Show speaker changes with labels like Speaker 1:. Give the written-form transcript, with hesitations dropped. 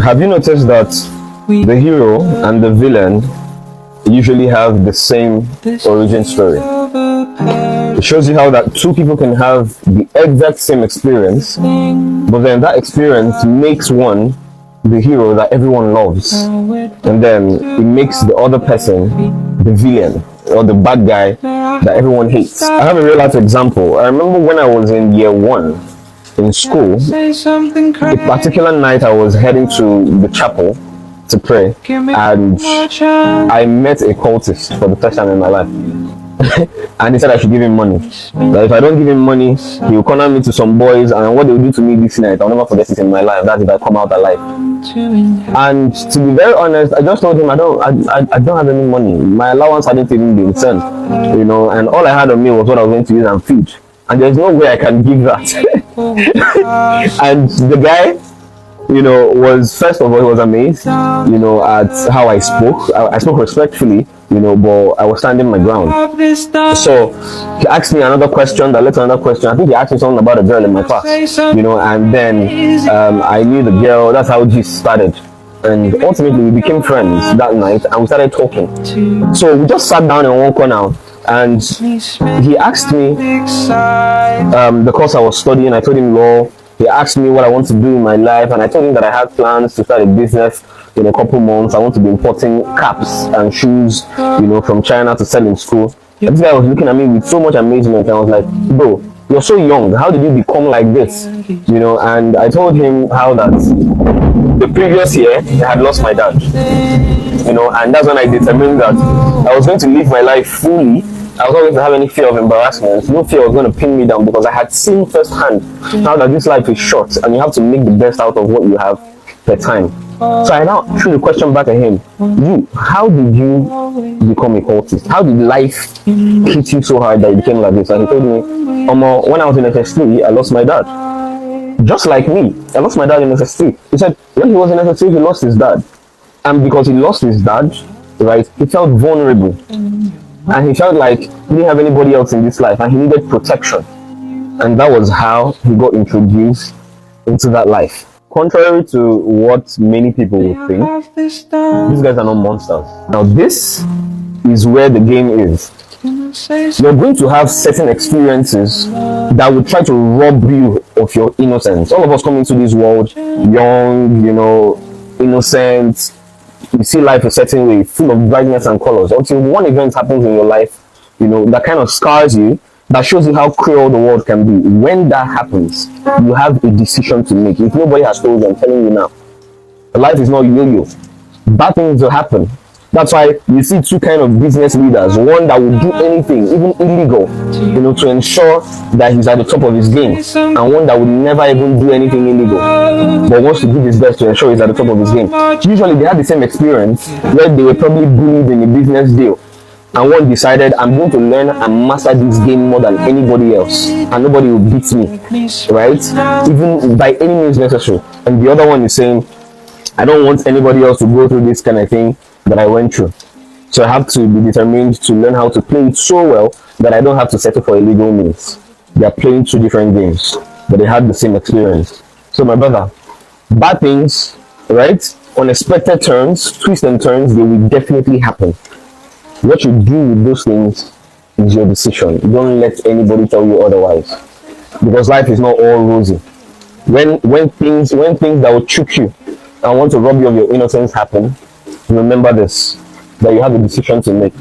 Speaker 1: Have you noticed that the hero and the villain usually have the same origin story? It shows you how that two people can have the exact same experience, but then that experience makes one the hero that everyone loves, and then it makes the other person the villain or the bad guy that everyone hates. I have a real life example. I remember when I was in year 1 in school, a particular night I was heading to the chapel to pray, and I met a cultist for the first time in my life. And he said I should give him money. That if I don't give him money, he will corner me to some boys, and what they will do to me this night, I'll never forget it in my life. That's if I come out alive. And to be very honest, I just told him I don't have any money. My allowance hadn't even been sent, and all I had on me was what I was going to use and feed. And there's no way I can give that. And the guy, was, first of all, he was amazed, at how I spoke. I spoke respectfully, but I was standing my ground. So he asked me another question that led to another question. I think he asked me something about a girl in my class, and then I knew the girl. That's how this started. And ultimately, we became friends that night, and we started talking. So we just sat down in one corner, and he asked me the course I was studying. I told him law. He asked me what I want to do in my life, and I told him that I had plans to start a business in a couple months. I want to be importing caps and shoes, from China to sell in school. And this guy was looking at me with so much amazement, and I was like, bro, you're so young. How did you become like this? And I told him how that the previous year I had lost my dad, and that's when I determined that I was going to live my life fully. I was not going to have any fear of embarrassment. No fear was going to pin me down, because I had seen firsthand how that this life is short and you have to make the best out of what you have per time. So I now threw the question back at him. How did you become a cultist? How did life hit you so hard that you became like this? And he told me, when I was in SS3, I lost my dad. Just like me, I lost my dad in SS3. He said when he was in SS3, he lost his dad. And because he lost his dad, right, he felt vulnerable. And he felt like he didn't have anybody else in this life, and he needed protection. And that was how he got introduced into that life. Contrary to what many people would think, these guys are not monsters. Now this is where the game is. You're going to have certain experiences that will try to rob you of your innocence. All of us come into this world young, innocent. You see life a certain way, full of brightness and colors, until one event happens in your life, that kind of scars you, that shows you how cruel the world can be. When that happens, you have a decision to make. If nobody has told you, I'm telling you now, life is not yo-yo. Bad things will happen. That's why you see two kind of business leaders. One that will do anything, even illegal, to ensure that he's at the top of his game, and one that would never even do anything illegal, but wants to give his best to ensure he's at the top of his game. Usually they had the same experience where they were probably bullied in a business deal, and one decided, I'm going to learn and master this game more than anybody else, and nobody will beat me, right? Even by any means necessary. And the other one is saying, I don't want anybody else to go through this kind of thing that I went through. So I have to be determined to learn how to play it so well that I don't have to settle for illegal means. They are playing two different games, but they had the same experience. So my brother, bad things, right? Unexpected turns, twists and turns, they will definitely happen. What you do with those things is your decision. Don't let anybody tell you otherwise, because life is not all rosy. When things that will trick you and want to rob you of your innocence happen, remember this, that you have a decision to make.